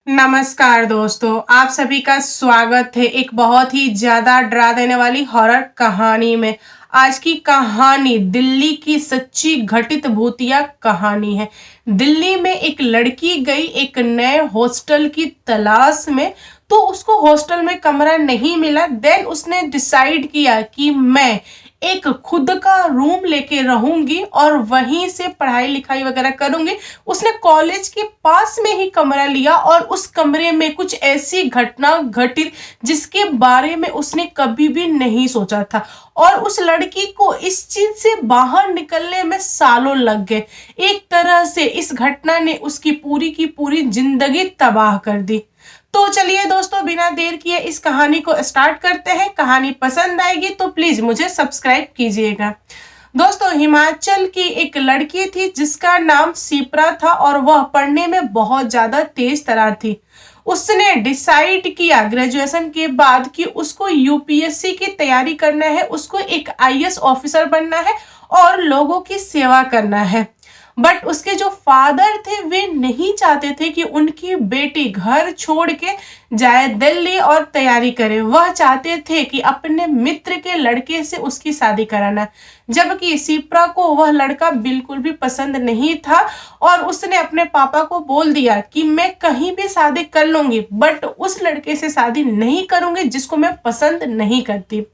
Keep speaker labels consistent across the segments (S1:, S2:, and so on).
S1: नमस्कार दोस्तों, आप सभी का स्वागत है एक बहुत ही ज़्यादा डरा देने वाली हॉरर कहानी में। आज की कहानी दिल्ली की सच्ची घटित भूतिया कहानी है। दिल्ली में एक लड़की गई एक नए हॉस्टल की तलाश में, तो उसको हॉस्टल में कमरा नहीं मिला। देन उसने डिसाइड किया कि मैं एक खुद का रूम लेके रहूंगी और वहीं से पढ़ाई लिखाई वगैरह करूंगी। उसने कॉलेज के पास में ही कमरा लिया और उस कमरे में कुछ ऐसी घटना घटित जिसके बारे में उसने कभी भी नहीं सोचा था, और उस लड़की को इस चीज से बाहर निकलने में सालों लग गए। एक तरह से इस घटना ने उसकी पूरी की पूरी जिंदगी तबाह कर दी। तो चलिए दोस्तों, बिना देर किए इस कहानी को स्टार्ट करते हैं। कहानी पसंद आएगी तो प्लीज मुझे सब्सक्राइब कीजिएगा। दोस्तों, हिमाचल की एक लड़की थी जिसका नाम सिप्रा था और वह पढ़ने में बहुत ज्यादा तेज तरार थी। उसने डिसाइड किया ग्रेजुएशन के बाद कि उसको यूपीएससी की तैयारी करना है, उसको एक आईएएस ऑफिसर बनना है और लोगों की सेवा करना है। बट उसके जो फादर थे वे नहीं चाहते थे कि उनकी बेटी घर छोड़ के जाए दिल्ली और तैयारी करे। वह चाहते थे कि अपने मित्र के लड़के से उसकी शादी कराना, जबकि सिप्रा को वह लड़का बिल्कुल भी पसंद नहीं था और उसने अपने पापा को बोल दिया कि मैं कहीं भी शादी कर लूंगी बट उस लड़के से शादी नहीं करूंगी जिसको मैं पसंद नहीं करती।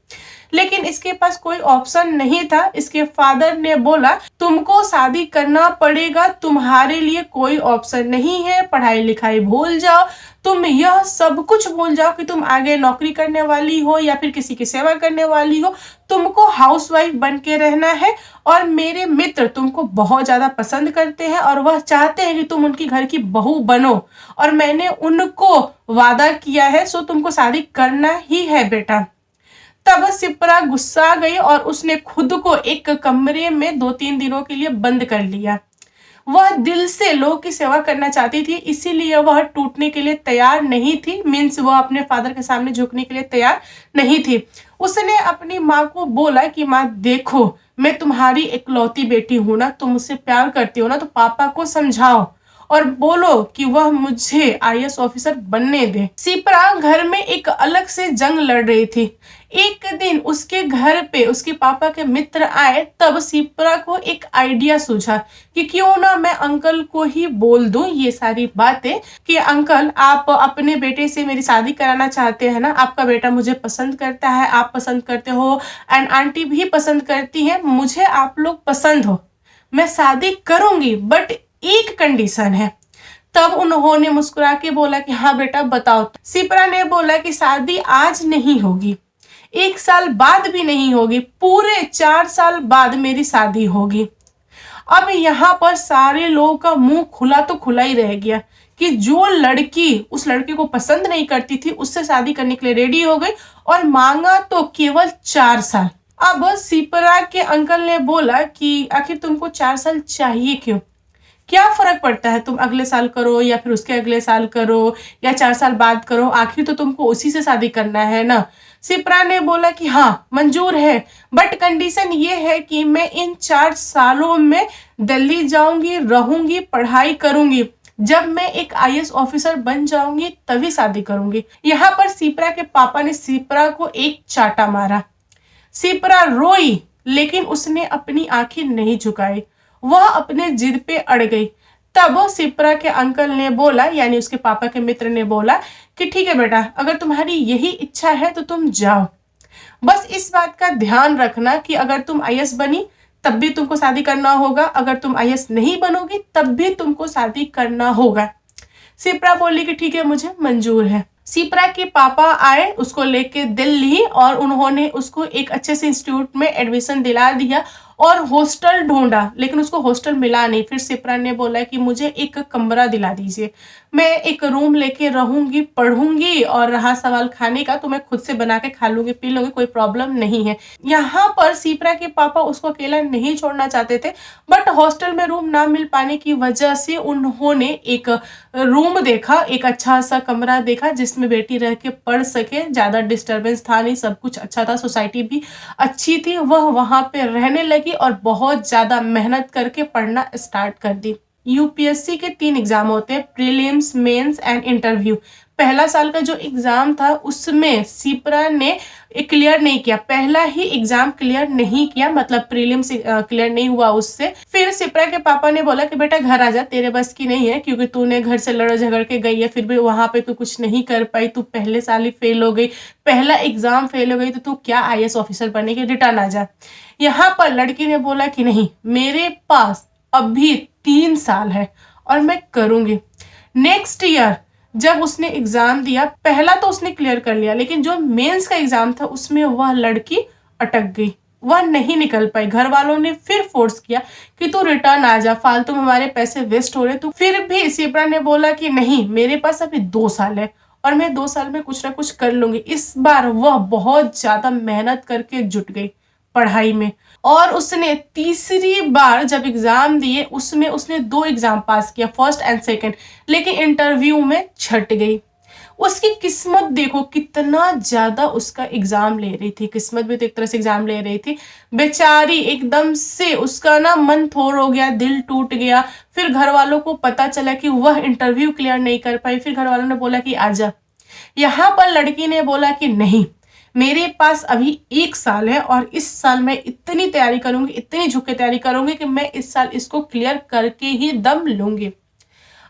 S1: लेकिन इसके पास कोई ऑप्शन नहीं था। इसके फादर ने बोला, तुमको शादी करना पड़ेगा, तुम्हारे लिए कोई ऑप्शन नहीं है, पढ़ाई लिखाई भूल जाओ, तुम यह सब कुछ भूल जाओ कि तुम आगे नौकरी करने वाली हो या फिर किसी की सेवा करने वाली हो, तुमको हाउसवाइफ बन के रहना है। और मेरे मित्र तुमको बहुत ज्यादा पसंद करते हैं और वह चाहते हैं कि तुम उनकी घर की बहू बनो, और मैंने उनको वादा किया है, सो तुमको शादी करना ही है बेटा। तब सिप्रा गुस्सा गई और उसने खुद को एक कमरे में 2-3 दिनों के लिए बंद कर लिया। वह दिल से लोगों की सेवा करना चाहती थी, इसीलिए वह टूटने के लिए तैयार नहीं थी। मीन्स वह अपने फादर के सामने झुकने के लिए तैयार नहीं थी। उसने अपनी माँ को बोला कि माँ देखो, मैं तुम्हारी इकलौती बेटी हूं ना, तुम मुझसे प्यार करती हो ना, तो पापा को समझाओ और बोलो कि वह मुझे आईएएस ऑफिसर बनने दे। सिप्रा घर में एक अलग से जंग लड़ रही थी। एक दिन उसके घर पे उसके पापा के मित्र आए, तब सिप्रा को एक आइडिया सूझा कि क्यों ना मैं अंकल को ही बोल दूं ये सारी बातें कि अंकल, आप अपने बेटे से मेरी शादी कराना चाहते हैं ना, आपका बेटा मुझे पसंद करता है, आप पसंद करते हो एंड आंटी भी पसंद करती है, मुझे आप लोग पसंद हो, मैं शादी करूंगी बट एक कंडीशन है। तब उन्होंने मुस्कुरा के बोला कि हाँ बेटा बताओ। सिप्रा ने बोला कि शादी आज नहीं होगी, 1 साल बाद भी नहीं होगी, पूरे 4 साल बाद मेरी शादी होगी। अब यहाँ पर सारे लोगों का मुंह खुला तो खुला ही रह गया कि जो लड़की उस लड़के को पसंद नहीं करती थी उससे शादी करने के लिए रेडी हो गई, और मांगा तो केवल 4 साल। अब सिप्रा के अंकल ने बोला कि आखिर तुमको 4 साल चाहिए क्यों? क्या फर्क पड़ता है, तुम अगले साल करो या फिर उसके अगले साल करो या 4 साल बाद करो, आखिर तो तुमको उसी से शादी करना है ना। सिप्रा ने बोला कि हाँ मंजूर है, बट कंडीशन ये है कि मैं इन 4 सालों में दिल्ली जाऊंगी, रहूंगी, पढ़ाई करूंगी, जब मैं एक आईएएस ऑफिसर बन जाऊंगी तभी शादी करूंगी। यहाँ पर सिप्रा के पापा ने सिप्रा को एक चाटा मारा। सिप्रा रोई, लेकिन उसने अपनी आंखें नहीं झुकाई, वह अपने जिद पे अड़ गई। तब सिप्रा के अंकल ने बोला, यानी उसके पापा के मित्र ने बोला कि ठीक है बेटा, अगर तुम्हारी यही इच्छा है तो तुम जाओ, बस इस बात का ध्यान रखना कि अगर तुम आईएएस बनी तब भी तुमको शादी करना होगा, अगर तुम आईएएस नहीं बनोगी तब भी तुमको शादी करना होगा। सिप्रा बोली कि ठीक है, मुझे मंजूर है। सिप्रा के पापा आए उसको लेके दिल्ली और उन्होंने उसको एक अच्छे से इंस्टीट्यूट में एडमिशन दिला दिया और हॉस्टल ढूंढा, लेकिन उसको हॉस्टल मिला नहीं। फिर सिप्रा ने बोला कि मुझे एक कमरा दिला दीजिए, मैं एक रूम लेके रहूंगी, पढ़ूंगी, और रहा सवाल खाने का तो मैं खुद से बना के खा लूंगी, पी लूंगी, कोई प्रॉब्लम नहीं है। यहाँ पर सिप्रा के पापा उसको अकेला नहीं छोड़ना चाहते थे, बट हॉस्टल में रूम ना मिल पाने की वजह से उन्होंने एक रूम देखा, एक अच्छा सा कमरा देखा जिसमें बेटी रह के पढ़ सके, ज्यादा डिस्टरबेंस था नहीं, सब कुछ अच्छा था, सोसाइटी भी अच्छी थी। वह वहां पे रहने लगी और बहुत ज्यादा मेहनत करके पढ़ना स्टार्ट कर दी। यूपीएससी के 3 एग्ज़ाम होते हैं, प्रीलिम्स, मेंस एंड इंटरव्यू। पहला साल का जो एग्ज़ाम था उसमें शिप्रा ने क्लियर नहीं किया, पहला ही एग्ज़ाम क्लियर नहीं किया, मतलब प्रीलिम्स क्लियर नहीं हुआ उससे। फिर शिप्रा के पापा ने बोला कि बेटा घर आ जा, तेरे बस की नहीं है, क्योंकि तूने घर से लड़ झगड़ के गई है, फिर भी वहाँ पे तू कुछ नहीं कर पाई, तू पहले साल ही फेल हो गई, पहला एग्ज़ाम फेल हो गई, तो तू क्या आईएएस ऑफिसर बनेगी, रिटर्न आ जा। यहाँ पर लड़की ने बोला कि नहीं, मेरे पास अभी 3 साल है और मैं करूँगी। नेक्स्ट ईयर जब उसने एग्ज़ाम दिया, पहला तो उसने क्लियर कर लिया, लेकिन जो मेंस का एग्ज़ाम था उसमें वह लड़की अटक गई, वह नहीं निकल पाई। घर वालों ने फिर फोर्स किया कि तू रिटर्न आ जा, फालतू में हमारे पैसे वेस्ट हो रहे। तो फिर भी शिप्रा ने बोला कि नहीं, मेरे पास अभी 2 साल है और मैं 2 साल में कुछ ना कुछ कर लूँगी। इस बार वह बहुत ज़्यादा मेहनत करके जुट गई पढ़ाई में, और उसने तीसरी बार जब एग्ज़ाम दिए उसमें उसने 2 एग्ज़ाम पास किया, फर्स्ट एंड सेकंड, लेकिन इंटरव्यू में छट गई। उसकी किस्मत देखो, कितना ज़्यादा उसका एग्ज़ाम ले रही थी, किस्मत भी तो एक तरह से एग्ज़ाम ले रही थी। बेचारी एकदम से उसका ना मन थोर हो गया, दिल टूट गया। फिर घर वालों को पता चला कि वह इंटरव्यू क्लियर नहीं कर पाई, फिर घर वालों ने बोला कि आजा। यहाँ पर लड़की ने बोला कि नहीं, मेरे पास अभी 1 साल है और इस साल मैं इतनी तैयारी करूँगी, इतनी झुक के तैयारी करूँगी कि मैं इस साल इसको क्लियर करके ही दम लूँगी।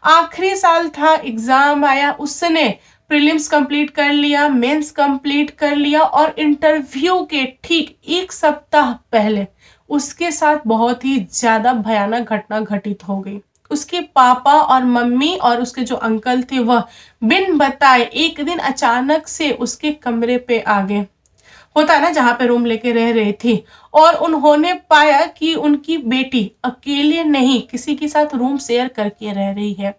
S1: आखिरी साल था, एग्ज़ाम आया, उसने प्रीलिम्स कंप्लीट कर लिया, मेंस कंप्लीट कर लिया, और इंटरव्यू के ठीक 1 सप्ताह पहले उसके साथ बहुत ही ज़्यादा भयानक घटना घटित हो गई। उसके पापा और मम्मी और उसके जो अंकल थे वह बिन बताए एक दिन अचानक से उसके कमरे पे आ गए। होता है ना, जहाँ पे रूम लेके रह रही थी, और उन्होंने पाया कि उनकी बेटी अकेले नहीं, किसी के साथ रूम शेयर करके रह रही है।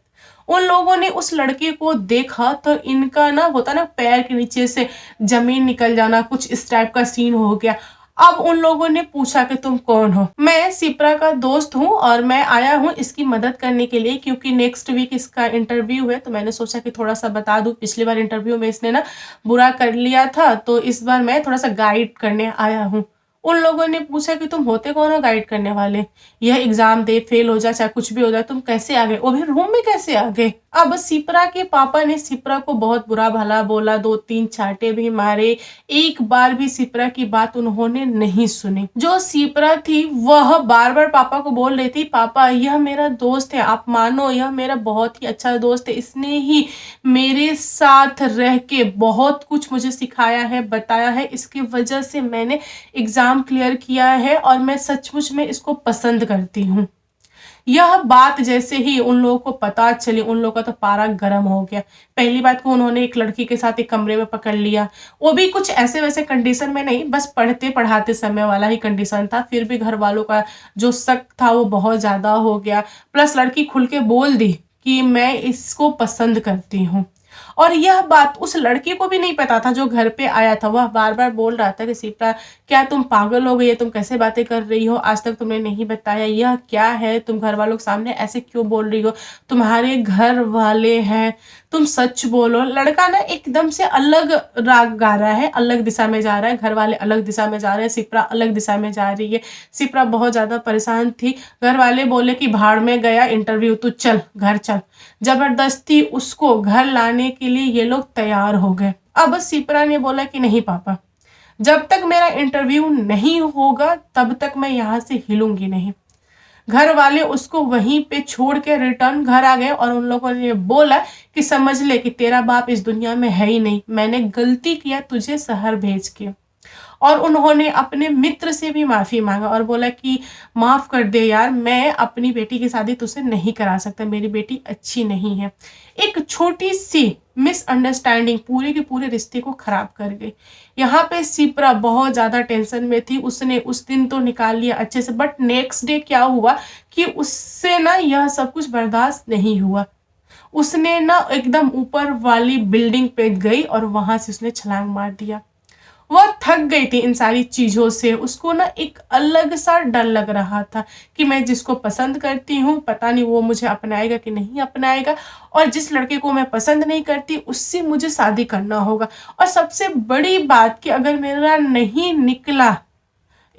S1: उन लोगों ने उस लड़के को देखा तो इनका ना, होता ना, पैर के नीचे से ज़मीन निकल जाना, कुछ इस टाइप का सीन हो गया। अब उन लोगों ने पूछा कि तुम कौन हो? मैं शिप्रा का दोस्त हूँ और मैं आया हूँ इसकी मदद करने के लिए, क्योंकि नेक्स्ट वीक इसका इंटरव्यू है, तो मैंने सोचा कि थोड़ा-सा बता दूँ। पिछली बार इंटरव्यू में इसने ना बुरा कर लिया था, तो इस बार मैं थोड़ा-सा गाइड करने आया हूँ। उन लोगों ने पूछा कि तुम होते कौन हो गाइड करने वाले? यह एग्ज़ाम दे, फेल हो जाए, चाहे कुछ भी हो जाए, तुम कैसे आ गए? वो भी रूम में कैसे आ गए? अब शिप्रा के पापा ने शिप्रा को बहुत बुरा-भला बोला, 2-3 चाँटे भी मारे, एक बार भी शिप्रा की बात उन्होंने नहीं सुनी। जो शिप्रा थी वह बार-बार पापा को बोल रही थी, पापा यह मेरा दोस्त है, आप मानो यह मेरा बहुत ही अच्छा दोस्त है, इसने ही मेरे साथ रह के बहुत कुछ मुझे सिखाया है, बताया है, इसकी वजह से मैंने एग्ज़ाम क्लियर किया है और मैं सचमुच में इसको पसंद करती हूँ। यह बात जैसे ही उन लोगों को पता चली, उन लोगों का तो पारा गर्म हो गया। पहली बात को उन्होंने एक लड़की के साथ एक कमरे में पकड़ लिया, वो भी कुछ ऐसे-वैसे कंडीशन में नहीं, बस पढ़ते-पढ़ाते समय वाला ही कंडीशन था। फिर भी घर वालों का जो शक था वो बहुत ज़्यादा हो गया। प्लस लड़की खुल के बोल दी कि मैं इसको पसंद करती हूँ। और यह बात उस लड़के को भी नहीं पता था जो घर पे आया था। वह बार-बार बोल रहा था कि शिप्रा, क्या तुम पागल हो गई हो? तुम कैसे बातें कर रही हो? आज तक तुमने नहीं बताया, यह क्या है? तुम घर वालों के सामने ऐसे क्यों बोल रही हो? तुम्हारे घर वाले हैं, तुम सच बोलो। लड़का ना एकदम से अलग राग गा रहा है, अलग दिशा में जा रहा है, घर वाले अलग दिशा में जा रहे हैं, शिप्रा अलग दिशा में जा रही है। शिप्रा बहुत ज़्यादा परेशान थी। घर वाले बोले कि भाड़ में गया इंटरव्यू, तू चल, घर चल। ज़बरदस्ती उसको घर लाने के लिए ये लोग तैयार हो गए। अब शिप्रा ने बोला कि नहीं पापा, जब तक मेरा इंटरव्यू नहीं होगा तब तक मैं यहाँ से हिलूँगी नहीं। घर वाले उसको वहीं पे छोड़ के रिटर्न घर आ गए और उन लोगों ने बोला कि समझ ले कि तेरा बाप इस दुनिया में है ही नहीं, मैंने गलती किया तुझे शहर भेज के। और उन्होंने अपने मित्र से भी माफ़ी माँगा और बोला कि माफ़ कर दे यार, मैं अपनी बेटी की शादी तुझसे नहीं करा सकता, मेरी बेटी अच्छी नहीं है। एक छोटी-सी मिसअंडरस्टैंडिंग पूरे के पूरे रिश्ते को ख़राब कर गई। यहाँ पे शिप्रा बहुत ज़्यादा टेंशन में थी, उसने उस दिन तो निकाल लिया अच्छे से, बट नेक्स्ट डे क्या हुआ कि उससे ना यह सब कुछ बर्दाश्त नहीं हुआ। उसने ना एकदम ऊपर वाली बिल्डिंग पे गई और वहाँ से उसने छलांग मार दिया। वह थक गई थी इन सारी चीज़ों से, उसको ना एक अलग-सा डर लग रहा था कि मैं जिसको पसंद करती हूँ, पता नहीं वो मुझे अपनाएगा कि नहीं अपनाएगा, और जिस लड़के को मैं पसंद नहीं करती, उससे मुझे शादी करना होगा। और सबसे बड़ी बात कि अगर मेरा नहीं निकला,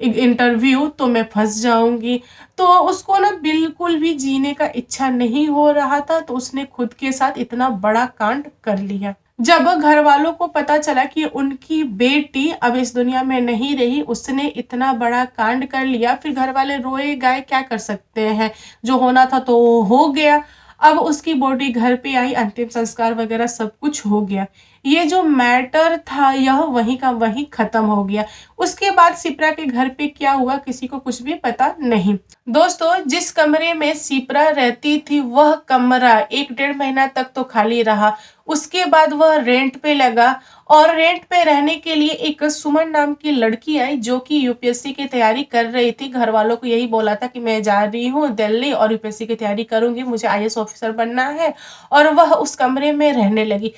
S1: इंटरव्यू तो मैं फँस जाऊँगी। तो उसको ना बिल्कुल भी जीने का इच्छा नहीं हो रहा था, तो उसने खुद के साथ इतना बड़ा कांड कर लिया। जब घरवालों को पता चला कि उनकी बेटी अब इस दुनिया में नहीं रही, उसने इतना बड़ा कांड कर लिया, फिर घरवाले रोए-गाए क्या कर सकते हैं? जो होना था तो हो गया। अब उसकी बॉडी घर पे आई, अंतिम संस्कार वगैरह सब कुछ हो गया। ये जो मैटर था यह वहीं का वहीं खत्म हो गया। उसके बाद शिप्रा के घर पे क्या हुआ किसी को कुछ भी पता नहीं। दोस्तों, जिस कमरे में शिप्रा रहती थी वह कमरा 1 डेढ़ महीना तक तो खाली रहा। उसके बाद वह रेंट पे लगा और रेंट पे रहने के लिए एक सुमन नाम की लड़की आई जो कि यूपीएससी की तैयारी कर रही थी। घरवालों को यही बोला था कि मैं जा रही हूँ दिल्ली और यूपीएससी की तैयारी करूँगी, मुझे आईएएस ऑफिसर बनना है, और वह उस कमरे में रहने लगी।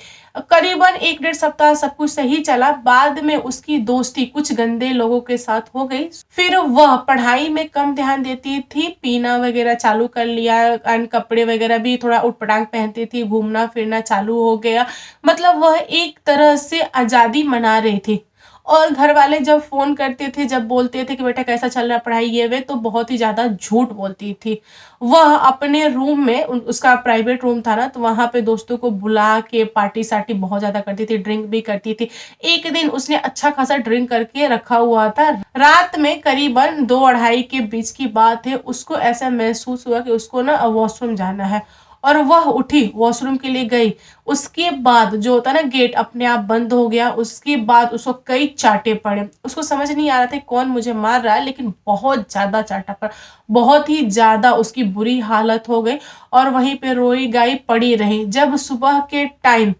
S1: करीबन 1 डेढ़ सप्ताह सब कुछ सही चला, बाद में उसकी दोस्ती कुछ गंदे लोगों के साथ हो गई। फिर वह पढ़ाई में कम ध्यान देती थी, पीना वगैरह चालू कर लिया एंड कपड़े वगैरह भी थोड़ा उटपटांग पहनती थी, घूमना-फिरना चालू हो गया। मतलब वह एक तरह से आज़ादी मना रही थी। और घरवाले जब फ़ोन करते थे, जब बोलते थे कि बेटा कैसा चल रहा है पढ़ाई ये वो, तो बहुत ही ज़्यादा झूठ बोलती थी। वह अपने रूम में उसका प्राइवेट रूम था ना, तो वहाँ पे दोस्तों को बुला के पार्टी-सार्टी बहुत ज़्यादा करती थी, ड्रिंक भी करती थी। एक दिन उसने अच्छा खासा ड्रिंक करके रखा हुआ था। रात में करीबन 2 अढ़ाई के बीच की बात है, उसको ऐसा महसूस हुआ कि उसको ना वॉशरूम जाना है और वह उठी, वॉशरूम के लिए गई। उसके बाद जो होता है ना गेट अपने आप बंद हो गया, उसके बाद उसको कई चाटे पड़े। उसको समझ नहीं आ रहा था कौन मुझे मार रहा है, लेकिन बहुत ज़्यादा चाटा पड़ा। बहुत ही ज़्यादा उसकी बुरी हालत हो गई और वहीं पे रोई-गाई पड़ी रही। जब सुबह के टाइम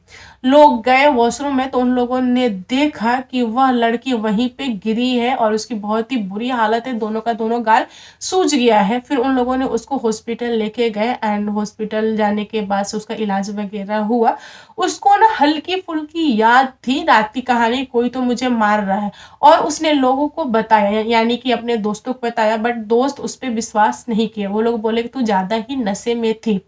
S1: लोग गए वॉशरूम में तो उन लोगों ने देखा कि वह लड़की वहीं पे गिरी है और उसकी बहुत ही बुरी हालत है, दोनों का दोनों गाल सूज गया है। फिर उन लोगों ने उसको हॉस्पिटल लेके गए एंड हॉस्पिटल जाने के बाद से उसका इलाज वगैरह हुआ। उसको ना हल्की-फुल्की याद थी रात की कहानी, कोई तो मुझे मार रहा है, और उसने लोगों को बताया, यानी कि अपने दोस्तों को बताया, बट दोस्त उस पे विश्वास नहीं किए। वो लोग बोले कि तू ज़्यादा ही नशे में थी।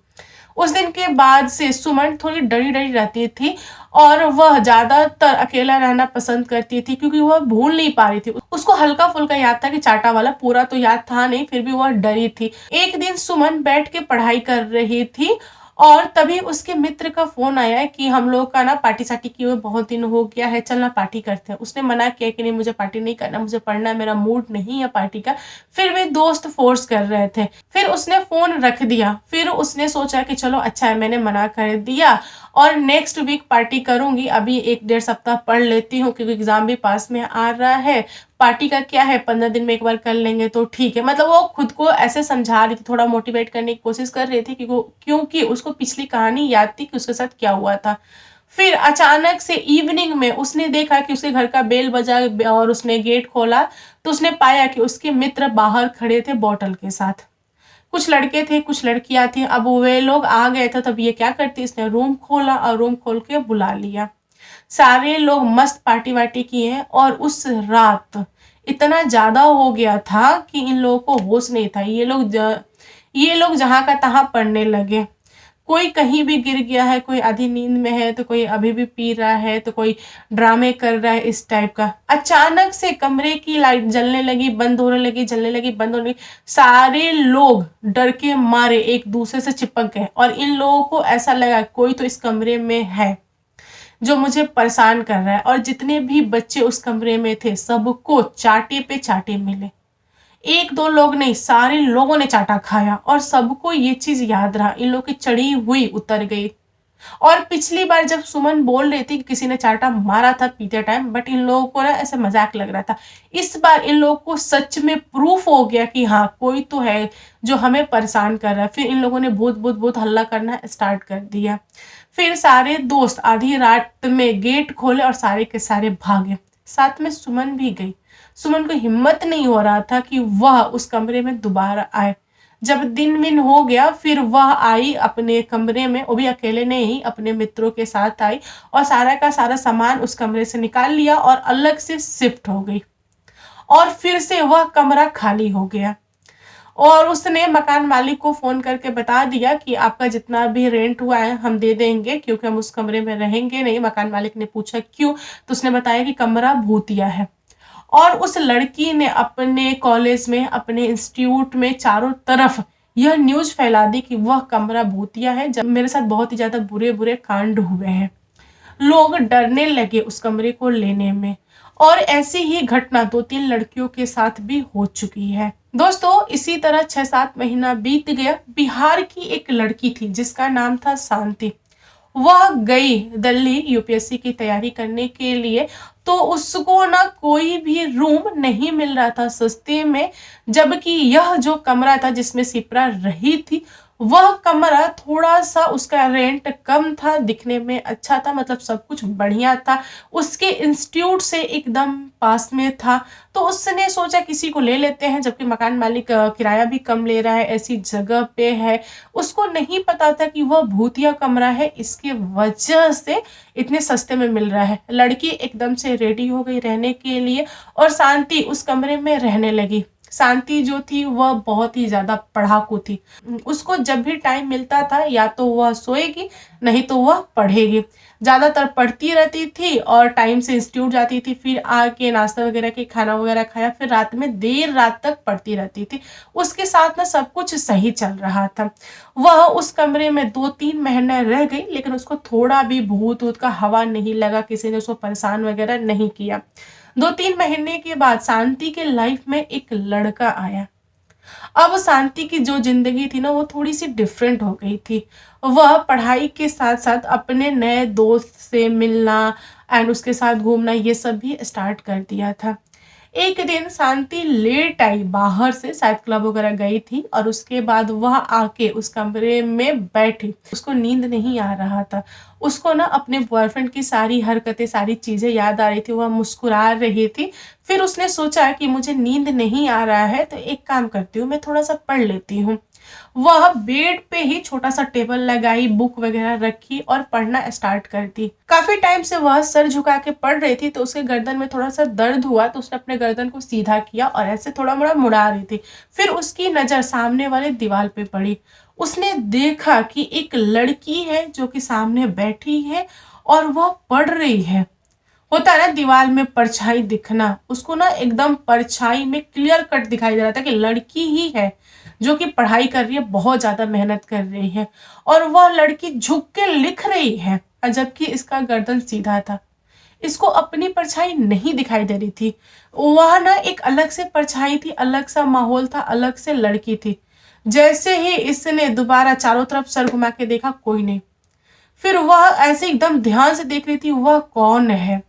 S1: उस दिन के बाद से सुमन थोड़ी डरी-डरी रहती थी और वह ज़्यादातर अकेला रहना पसंद करती थी क्योंकि वह भूल नहीं पा रही थी। उसको हल्का-फुल्का याद था कि चाटा वाला, पूरा तो याद था नहीं, फिर भी वह डरी थी। एक दिन सुमन बैठ के पढ़ाई कर रही थी और तभी उसके मित्र का फ़ोन आया कि हम लोग का ना पार्टी-सार्टी किए हुए बहुत दिन हो गया है, चल ना पार्टी करते हैं। उसने मना किया कि नहीं, मुझे पार्टी नहीं करना, मुझे पढ़ना है, मेरा मूड नहीं है पार्टी का। फिर भी दोस्त फ़ोर्स कर रहे थे। फिर उसने फ़ोन रख दिया। फिर उसने सोचा कि चलो अच्छा है मैंने मना कर दिया और नेक्स्ट वीक पार्टी करूँगी। अभी 1 डेढ़ सप्ताह पढ़ लेती हूँ क्योंकि एग्ज़ाम भी पास में आ रहा है। पार्टी का क्या है, 15 दिन में एक बार कर लेंगे तो ठीक है। मतलब वो खुद को ऐसे समझा रही थी, थोड़ा मोटिवेट करने की कोशिश कर रही थी क्योंकि उसको पिछली कहानी याद थी कि उसके साथ क्या हुआ था। फिर अचानक से इवनिंग में उसने देखा कि उसके घर का बेल बजा और उसने गेट खोला, तो उसने पाया कि उसके मित्र बाहर खड़े थे बॉटल के साथ। कुछ लड़के थे, कुछ लड़कियाँ थीं। अब वे लोग आ गए थे, तब ये क्या करती, इसने रूम खोला और रूम खोल के बुला लिया। सारे लोग मस्त पार्टी-वार्टी किए और उस रात इतना ज़्यादा हो गया था कि इन लोगों को होश नहीं था। ये लोग जहाँ का तहाँ पड़ने लगे। कोई कहीं भी गिर गया है, कोई आधी नींद में है, तो कोई अभी भी पी रहा है, तो कोई ड्रामे कर रहा है इस टाइप का। अचानक से कमरे की लाइट जलने लगी, बंद होने लगी, जलने लगी, बंद होने लगी। सारे लोग डर के मारे एक-दूसरे से चिपक गए और इन लोगों को ऐसा लगा कोई तो इस कमरे में है, जो मुझे परेशान कर रहा है, और जितने भी बच्चे उस कमरे में थे, सबको चाटे पे चाटे मिले। 1-2 लोग नहीं, सारे लोगों ने चाटा खाया और सबको ये चीज़ याद रहा। इन लोगों की चढ़ी हुई उतर गई। और पिछली बार जब सुमन बोल रही थी कि किसी ने चाटा मारा था पीते टाइम, बट इन लोगों को ना ऐसा मज़ाक लग रहा था। इस बार इन लोगों को सच में प्रूफ हो गया कि हाँ, कोई तो है जो हमें परेशान कर रहा है। फिर इन लोगों ने भूत, भूत, भूत हल्ला करना स्टार्ट कर दिया। फिर सारे दोस्त आधी रात में गेट खोले और सारे के सारे भागे। साथ में सुमन भी गई। सुमन को हिम्मत नहीं हो रहा था कि वह उस कमरे में दोबारा आए। जब दिन-विन हो गया फिर वह आई अपने कमरे में, वो भी अकेले नहीं अपने मित्रों के साथ आई और सारा का सारा सामान उस कमरे से निकाल लिया और अलग से शिफ्ट हो गई। और फिर से वह कमरा खाली हो गया और उसने मकान मालिक को फ़ोन करके बता दिया कि आपका जितना भी रेंट हुआ है हम दे देंगे क्योंकि हम उस कमरे में रहेंगे नहीं। मकान मालिक ने पूछा क्यों? तो उसने बताया कि कमरा भूतिया है। और उस लड़की ने अपने कॉलेज में, अपने इंस्टीट्यूट में चारों तरफ यह न्यूज़ फैला दी कि वह कमरा भूतिया है, जब मेरे साथ बहुत ही ज़्यादा बुरे-बुरे कांड हुए हैं। लोग डरने लगे उस कमरे को लेने में, और ऐसी ही घटना 2-3 लड़कियों के साथ भी हो चुकी है। दोस्तों, इसी तरह 6-7 महीना बीत गया। बिहार की एक लड़की थी जिसका नाम था शांति। वह गई दिल्ली यूपीएससी की तैयारी करने के लिए, तो उसको ना कोई भी रूम नहीं मिल रहा था सस्ते में, जबकि यह जो कमरा था जिसमें शिप्रा रही थी, वह कमरा थोड़ा-सा उसका रेंट कम था, दिखने में अच्छा था, मतलब सब कुछ बढ़िया था, उसके इंस्टीट्यूट से एकदम पास में था। तो उसने सोचा किसी को ले लेते हैं, जबकि मकान मालिक किराया भी कम ले रहा है, ऐसी जगह पे है। उसको नहीं पता था कि वह भूतिया कमरा है, इसकी वजह से इतने सस्ते में मिल रहा है। लड़की एकदम से रेडी हो गई रहने के लिए और शांति उस कमरे में रहने लगी। शांति जो थी वह बहुत ही ज़्यादा पढ़ाकू थी। उसको जब भी टाइम मिलता था या तो वह सोएगी, नहीं तो वह पढ़ेगी। ज़्यादातर पढ़ती रहती थी और टाइम से इंस्टीट्यूट जाती थी, फिर आके नाश्ता वगैरह के खाना वगैरह खाया, फिर रात में देर रात तक पढ़ती रहती थी। उसके साथ ना सब कुछ सही चल रहा था। वह उस कमरे में 2-3 महीने रह गई, लेकिन उसको थोड़ा भी भूत-वूत का हवा नहीं लगा, किसी ने उसको परेशान वगैरह नहीं किया। 2-3 महीने के बाद शांति के लाइफ में एक लड़का आया। अब शांति की जो ज़िंदगी थी ना वो थोड़ी-सी डिफरेंट हो गई थी। वह पढ़ाई के साथ-साथ अपने नए दोस्त से मिलना एंड उसके साथ घूमना ये सब भी स्टार्ट कर दिया था। एक दिन शांति लेट आई बाहर से, शायद क्लब वगैरह गई थी, और उसके बाद वह आके उस कमरे में बैठी। उसको नींद नहीं आ रहा था। उसको ना अपने बॉयफ्रेंड की सारी हरकतें, सारी चीज़ें याद आ रही थी, वह मुस्कुरा रही थी। फिर उसने सोचा कि मुझे नींद नहीं आ रहा है तो एक काम करती हूँ, मैं थोड़ा-सा पढ़ लेती हूँ। वह बेड पे ही छोटा-सा टेबल लगाई, बुक वगैरह रखी और पढ़ना स्टार्ट कर दी। काफ़ी टाइम से वह सर झुका के पढ़ रही थी, तो उसके गर्दन में थोड़ा-सा दर्द हुआ, तो उसने अपने गर्दन को सीधा किया और ऐसे थोड़ा-मोड़ा मुड़ा रही थी। फिर उसकी नज़र सामने वाले दीवार पे पड़ी। उसने देखा कि एक लड़की है जो कि सामने बैठी है और वह पढ़ रही है। होता है ना दीवार में परछाई दिखना, उसको ना एकदम परछाई में क्लियर कट दिखाई दे रहा था कि लड़की ही है जो कि पढ़ाई कर रही है, बहुत ज़्यादा मेहनत कर रही है, और वह लड़की झुक के लिख रही है, जबकि इसका गर्दन सीधा था। इसको अपनी परछाई नहीं दिखाई दे रही थी। वह ना एक अलग से परछाई थी, अलग सा माहौल था, अलग से लड़की थी। जैसे ही इसने दोबारा चारों तरफ सर घुमा के देखा, कोई नहीं। फिर वह ऐसे एकदम ध्यान से देख रही थी, वह कौन है।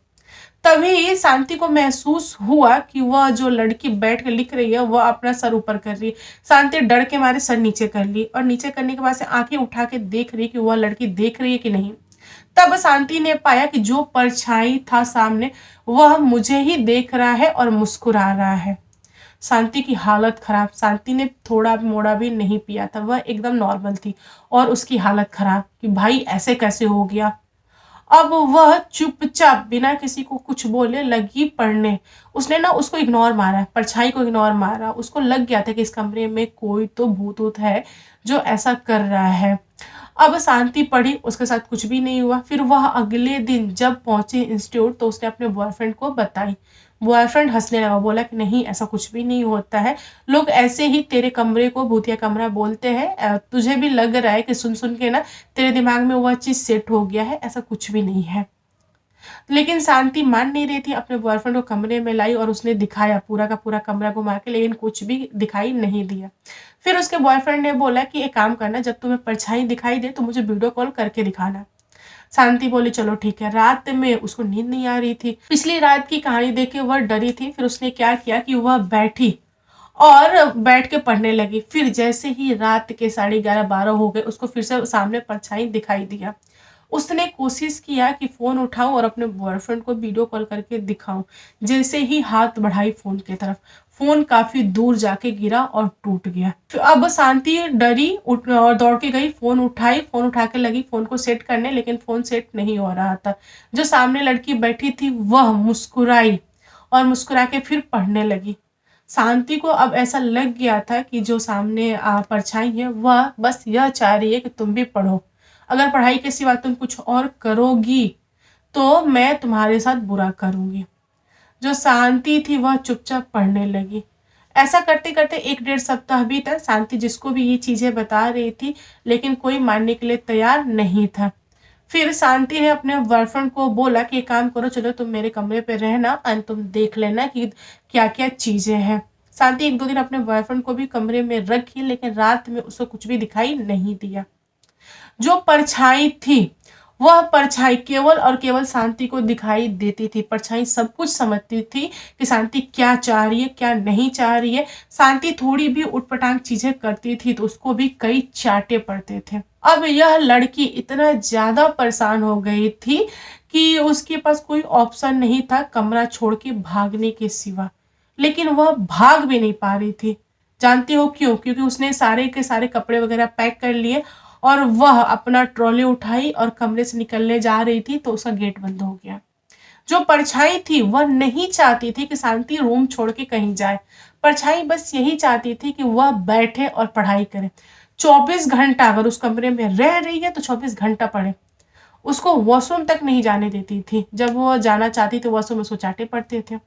S1: तभी शांति को महसूस हुआ कि वह जो लड़की बैठ के लिख रही है वह अपना सर ऊपर कर रही है। शांति डर के मारे सर नीचे कर ली और नीचे करने के बाद से आंखें उठा के देख रही कि वह लड़की देख रही है कि नहीं। तब शांति ने पाया कि जो परछाई था सामने वह मुझे ही देख रहा है और मुस्कुरा रहा है। शांति की हालत खराब। शांति ने थोड़ा मोड़ा भी नहीं पिया था, वह एकदम नॉर्मल थी, और उसकी हालत खराब कि भाई ऐसे कैसे हो गया। अब वह चुपचाप बिना किसी को कुछ बोले लगी पढ़ने। उसने ना उसको इग्नोर मारा, परछाई को इग्नोर मारा। उसको लग गया था कि इस कमरे में कोई तो भूत-वूत है जो ऐसा कर रहा है। अब शांति पढ़ी, उसके साथ कुछ भी नहीं हुआ। फिर वह अगले दिन जब पहुँची इंस्टीट्यूट तो उसने अपने बॉयफ्रेंड को बताई। बॉयफ्रेंड हँसने लगा, बोला कि नहीं ऐसा कुछ भी नहीं होता है। लोग ऐसे ही तेरे कमरे को भूतिया कमरा बोलते हैं। तुझे भी लग रहा है कि सुन-सुन के ना तेरे दिमाग में वह चीज़ सेट हो गया है, ऐसा कुछ भी नहीं है। लेकिन शांति मान नहीं रही थी, अपने बॉयफ्रेंड को कमरे में लाई और उसने दिखाया पूरा का पूरा कमरा घुमा के, लेकिन कुछ भी दिखाई नहीं दिया। फिर उसके बॉयफ्रेंड ने बोला कि एक काम करना, जब तुम्हें परछाई दिखाई दे तो मुझे वीडियो कॉल करके दिखाना। शांति बोली चलो ठीक है। रात में उसको नींद नहीं आ रही थी। पिछली रात की कहानी देख के वह डरी थी। फिर उसने क्या किया कि वह बैठी और बैठ के पढ़ने लगी। फिर जैसे ही रात के 11:30-12 हो गए, उसको फिर से सामने परछाई दिखाई दिया। उसने कोशिश किया कि फ़ोन उठाऊँ और अपने बॉयफ्रेंड को वीडियो कॉल करके दिखाऊँ। जैसे ही हाथ बढ़ाई फ़ोन की तरफ, फ़ोन काफ़ी दूर जाके गिरा और टूट गया। फिर अब शांति डरी, उठ और दौड़ के गई, फ़ोन उठाई, फ़ोन उठा के लगी फ़ोन को सेट करने, लेकिन फ़ोन सेट नहीं हो रहा था। जो सामने लड़की बैठी थी वह मुस्कुराई और मुस्कुरा के फिर पढ़ने लगी। शांति को अब ऐसा लग गया था कि जो सामने परछाई है वह बस यह चाह रही है कि तुम भी पढ़ो। अगर पढ़ाई के सिवा तुम कुछ और करोगी तो मैं तुम्हारे साथ बुरा करूँगी। जो शांति थी वह चुपचाप पढ़ने लगी। ऐसा करते करते 1 डेढ़ सप्ताह बीता। शांति जिसको भी ये चीजें बता रही थी, लेकिन कोई मानने के लिए तैयार नहीं था। फिर शांति ने अपने बॉयफ्रेंड को बोला कि एक काम करो, चलो तुम मेरे कमरे पे रहना एंड तुम देख लेना कि क्या क्या चीजें हैं। शांति 1 2 दिन अपने बॉयफ्रेंड को भी कमरे में रखी, लेकिन रात में उसको कुछ भी दिखाई नहीं दिया। जो परछाई थी वह परछाई केवल और केवल शांति को दिखाई देती थी। परछाई सब कुछ समझती थी कि शांति क्या चाह रही है, क्या नहीं चाह रही है। शांति थोड़ी भी उटपटांग चीजें करती थी तो उसको भी कई चाटे पड़ते थे। अब यह लड़की इतना ज्यादा परेशान हो गई थी कि उसके पास कोई ऑप्शन नहीं था कमरा छोड़ के भागने के सिवा। लेकिन वह भाग भी नहीं पा रही थी। जानती हो क्यों? क्योंकि उसने सारे के सारे कपड़े वगैरह पैक कर लिए और वह अपना ट्रॉली उठाई और कमरे से निकलने जा रही थी तो उसका गेट बंद हो गया। जो परछाई थी वह नहीं चाहती थी कि शांति रूम छोड़ के कहीं जाए। परछाई बस यही चाहती थी कि वह बैठे और पढ़ाई करे। 24 घंटा अगर उस कमरे में रह रही है तो 24 घंटा पढ़े। उसको वॉशरूम तक नहीं जाने देती थी। जब वह जाना चाहती तो वॉशरूम उसको चाटे पड़ते थे।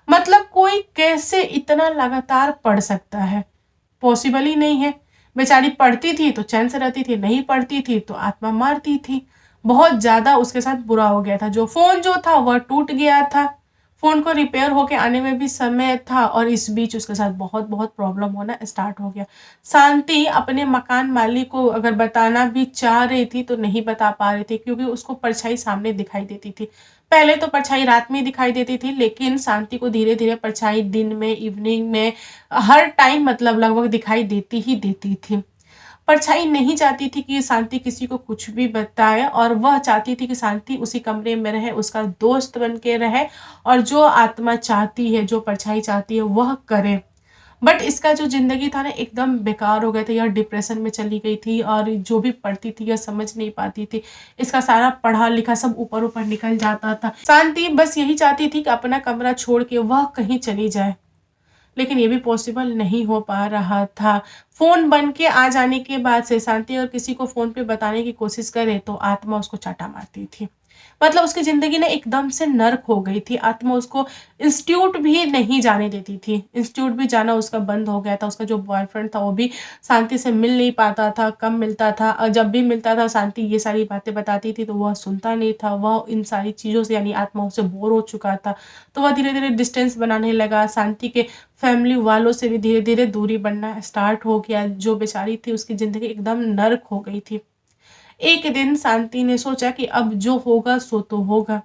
S1: मतलब कोई कैसे इतना लगातार पढ़ सकता है? पॉसिबल ही नहीं है। बेचारी पढ़ती थी तो चैन से रहती थी, नहीं पढ़ती थी तो आत्मा मारती थी। बहुत ज़्यादा उसके साथ बुरा हो गया था। जो फ़ोन जो था वह टूट गया था। फ़ोन को रिपेयर होके आने में भी समय था और इस बीच उसके साथ बहुत-बहुत प्रॉब्लम होना स्टार्ट हो गया। शांति अपने मकान मालिक को अगर बताना भी चाह रही थी तो नहीं बता पा रही थी क्योंकि उसको परछाई सामने दिखाई देती थी। पहले तो परछाई रात में दिखाई देती थी, लेकिन शांति को धीरे-धीरे परछाई दिन में, इवनिंग में, हर टाइम मतलब लगभग दिखाई देती ही देती थी। परछाई नहीं चाहती थी कि शांति किसी को कुछ भी बताए और वह चाहती थी कि शांति उसी कमरे में रहे, उसका दोस्त बन के रहे और जो आत्मा चाहती है, जो परछाई चाहती है वह करे। बट इसका जो ज़िंदगी था ना एकदम बेकार हो गया था। यह डिप्रेशन में चली गई थी और जो भी पढ़ती थी यह समझ नहीं पाती थी। इसका सारा पढ़ा-लिखा सब ऊपर-ऊपर निकल जाता था। शांति बस यही चाहती थी कि अपना कमरा छोड़ के वह कहीं चली जाए। लेकिन ये भी पॉसिबल नहीं हो पा रहा था। फ़ोन बन के आ जाने के बाद से शांति अगर किसी को फ़ोन पे बताने की कोशिश करे तो आत्मा उसको चाटा मारती थी। मतलब उसकी ज़िंदगी ना एकदम से नर्क हो गई थी। आत्मा उसको इंस्टीट्यूट भी नहीं जाने देती थी। इंस्टीट्यूट भी जाना उसका बंद हो गया था। उसका जो बॉयफ्रेंड था वो भी शांति से मिल नहीं पाता था, कम मिलता था और जब भी मिलता था शांति ये सारी बातें बताती थी तो वह सुनता नहीं था। वह इन सारी चीज़ों से यानी आत्माओं से बोर हो चुका था। तो वह धीरे-धीरे डिस्टेंस बनाने लगा। शांति के फैमिली वालों से भी धीरे-धीरे दूरी बनना स्टार्ट हो गया। जो बेचारी थी उसकी ज़िंदगी एकदम नर्क हो गई थी। एक दिन शांति ने सोचा कि अब जो होगा सो तो होगा।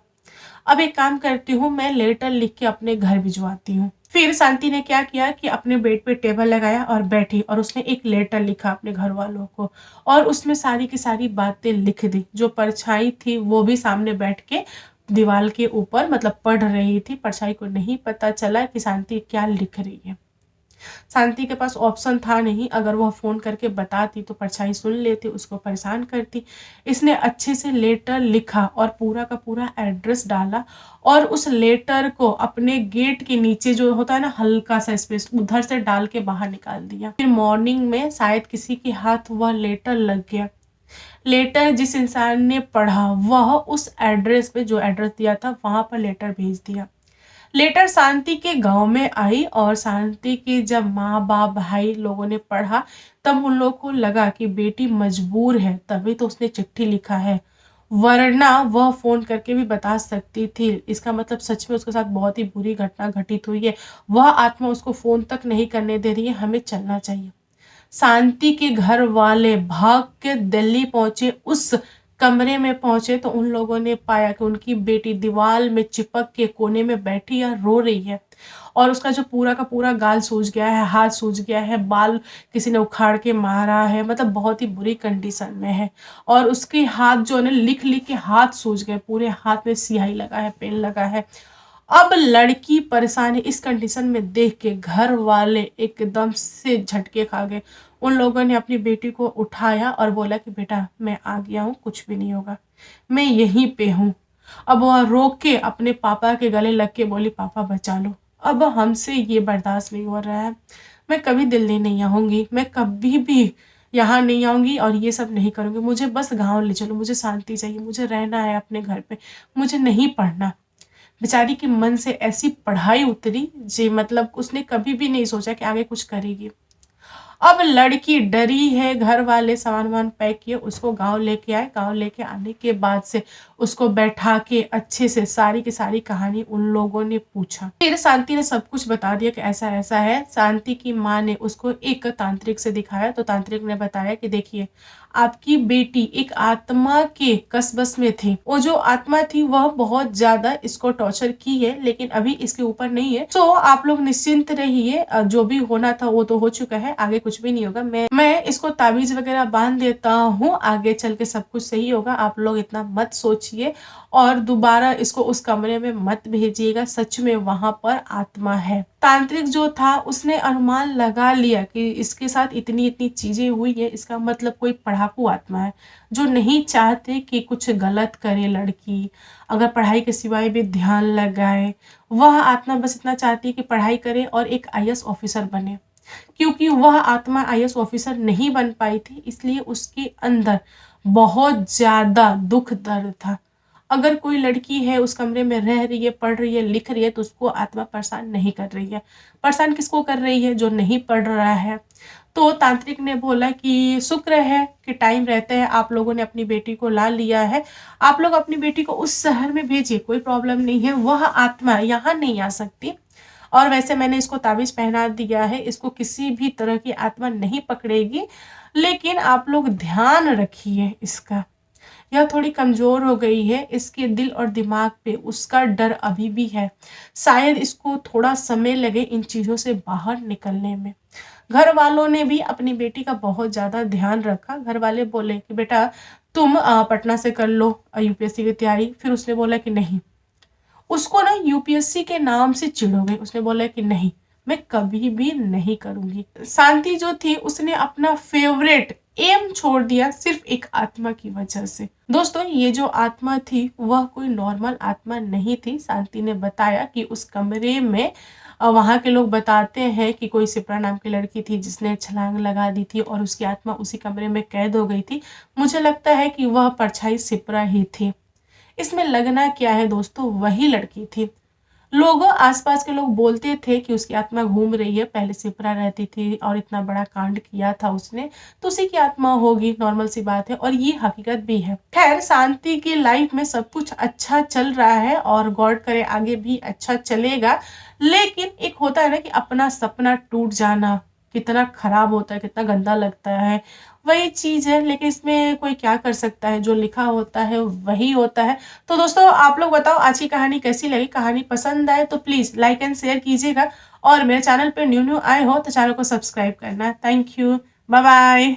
S1: अब एक काम करती हूँ, मैं लेटर लिख के अपने घर भिजवाती हूँ। फिर शांति ने क्या किया कि अपने बेड पे टेबल लगाया और बैठी और उसने एक लेटर लिखा अपने घर वालों को और उसमें सारी की सारी बातें लिख दी। जो परछाई थी वो भी सामने बैठ के दीवार के ऊपर मतलब पढ़ रही थी। परछाई को नहीं पता चला कि शांति क्या लिख रही है। शांति के पास ऑप्शन था नहीं। अगर वह फ़ोन करके बताती तो परछाई सुन लेती, उसको परेशान करती। इसने अच्छे से लेटर लिखा और पूरा का पूरा एड्रेस डाला और उस लेटर को अपने गेट के नीचे जो होता है ना हल्का सा स्पेस उधर से डाल के बाहर निकाल दिया। फिर मॉर्निंग में शायद किसी के हाथ वह लेटर लग गया। लेटर जिस इंसान ने पढ़ा वह उस एड्रेस पे जो एड्रेस दिया था वहाँ पर लेटर भेज दिया। लेटर शांति के गाँव में आई और शांति के जब माँ-बाप, भाई लोगों ने पढ़ा तब उन लोगों को लगा कि बेटी मजबूर है तभी तो उसने चिट्ठी लिखा है, वरना वह फ़ोन करके भी बता सकती थी। इसका मतलब सच में उसके साथ बहुत ही बुरी घटना घटित हुई है। वह आत्मा उसको फ़ोन तक नहीं करने दे रही है, हमें चलना चाहिए। शांति के घर वाले भाग के दिल्ली पहुँचे। उस कमरे में पहुँचे तो उन लोगों ने पाया कि उनकी बेटी दीवार में चिपक के कोने में बैठी है, रो रही है और उसका जो पूरा का पूरा गाल सूज गया है, हाथ सूज गया है, बाल किसी ने उखाड़ के मारा है, मतलब बहुत ही बुरी कंडीशन में है और उसके हाथ जो है ना लिख-लिख के हाथ सूज गए, पूरे हाथ में स्याही लगा है, पेन लगा है। अब लड़की परेशान है। इस कंडीशन में देख के घर वाले एकदम से झटके खा गए। उन लोगों ने अपनी बेटी को उठाया और बोला कि बेटा मैं आ गया हूँ, कुछ भी नहीं होगा, मैं यहीं पे हूँ। अब वह रो के अपने पापा के गले लग के बोली पापा बचा लो, अब हमसे ये बर्दाश्त नहीं हो रहा है, मैं कभी दिल्ली नहीं आऊँगी, मैं कभी भी यहाँ नहीं आऊँगी और ये सब नहीं करूँगी, मुझे बस गाँव ले चलो, मुझे शांति चाहिए, मुझे रहना है अपने घर पे, मुझे नहीं पढ़ना। बेचारी के मन से ऐसी पढ़ाई उतरी जी, मतलब उसने कभी भी नहीं सोचा कि आगे कुछ करेगी। अब लड़की डरी है, घर वाले सामान-वामान पैक किए, उसको गाँव लेके आए। गाँव लेके आने के बाद से उसको बैठा के अच्छे से सारी की सारी कहानी उन लोगों ने पूछा। फिर शांति ने सब कुछ बता दिया कि ऐसा-ऐसा है। शांति की माँ ने उसको एक तांत्रिक से दिखाया, तो तांत्रिक ने बताया कि देखिए, आपकी बेटी एक आत्मा के कस्बस में थी। वो जो आत्मा थी वह बहुत ज़्यादा इसको टॉर्चर की है, लेकिन अभी इसके ऊपर नहीं है। सो आप लोग निश्चिंत रहिए, जो भी होना था वो तो हो चुका है, आगे कुछ भी नहीं होगा। मैं इसको ताबीज़ वगैरह बाँध देता हूँ, आगे चल के सब कुछ सही होगा। आप लोग इतना मत सोचिए और दोबारा इसको उस कमरे में मत भेजिएगा, सच में वहाँ पर आत्मा है। तांत्रिक जो था उसने अनुमान लगा लिया कि इसके साथ इतनी-इतनी चीज़ें हुई है, इसका मतलब कोई पढ़ाकू आत्मा है, जो नहीं चाहते कि कुछ गलत करे लड़की, अगर पढ़ाई के सिवाय भी ध्यान लगाए। वह आत्मा बस इतना चाहती है कि पढ़ाई करे और एक आईएएस ऑफिसर बने। क्योंकि वह आत्मा आईएएस ऑफिसर नहीं बन पाई थी, इसलिए उसके अंदर बहुत ज़्यादा दुःख दर्द था। अगर कोई लड़की है उस कमरे में रह रही है, पढ़ रही है, लिख रही है, तो उसको आत्मा परेशान नहीं कर रही है। परेशान किसको कर रही है? जो नहीं पढ़ रहा है। तो तांत्रिक ने बोला कि शुक्र है कि टाइम रहते हैं आप लोगों ने अपनी बेटी को ला लिया है। आप लोग अपनी बेटी को उस शहर में भेजिए, कोई प्रॉब्लम नहीं है। वह आत्मा यहाँ नहीं आ सकती। और वैसे मैंने इसको ताबीज़ पहना दिया है, इसको किसी भी तरह की आत्मा नहीं पकड़ेगी, लेकिन आप लोग ध्यान रखिए इसका। यह थोड़ी कमज़ोर हो गई है, इसके दिल और दिमाग पे उसका डर अभी भी है। शायद इसको थोड़ा समय लगे इन चीज़ों से बाहर निकलने में। घर वालों ने भी अपनी बेटी का बहुत ज़्यादा ध्यान रखा। घर वाले बोले कि बेटा तुम पटना से कर लो यूपीएससी की तैयारी। फिर उसने बोला कि नहीं। उसको ना यूपीएससी के नाम से चिढ़ हो गई। उसने बोला कि नहीं, मैं कभी भी नहीं करूँगी। शांति जो थी उसने अपना फ़ेवरेट एम छोड़ दिया सिर्फ़ एक आत्मा की वजह से। दोस्तों ये जो आत्मा थी वह कोई नॉर्मल आत्मा नहीं थी। शांति ने बताया कि उस कमरे में वहाँ के लोग बताते हैं कि कोई सिप्रा नाम की लड़की थी जिसने छलांग लगा दी थी और उसकी आत्मा उसी कमरे में कैद हो गई थी। मुझे लगता है कि वह परछाई सिप्रा ही थी। इसमें लगना क्या है दोस्तों, वही लड़की थी। लोगों आस-पास के लोग बोलते थे कि उसकी आत्मा घूम रही है, पहले सिपरा रहती थी और इतना बड़ा कांड किया था उसने, तो उसी की आत्मा होगी, नॉर्मल सी बात है और ये हकीकत भी है। ख़ैर शांति की लाइफ़ में सब कुछ अच्छा चल रहा है और गॉड करे आगे भी अच्छा चलेगा। लेकिन एक होता है ना कि अपना सपना टूट जाना, कितना खराब होता है, कितना गंदा लगता है। वही चीज़ है, लेकिन इसमें कोई क्या कर सकता है, जो लिखा होता है वही होता है। तो दोस्तों आप लोग बताओ आज की कहानी कैसी लगी? कहानी पसंद आए तो प्लीज़ लाइक एंड शेयर कीजिएगा और मेरे चैनल पे न्यू आए हो तो चैनल को सब्सक्राइब करना। Thank you. Bye bye.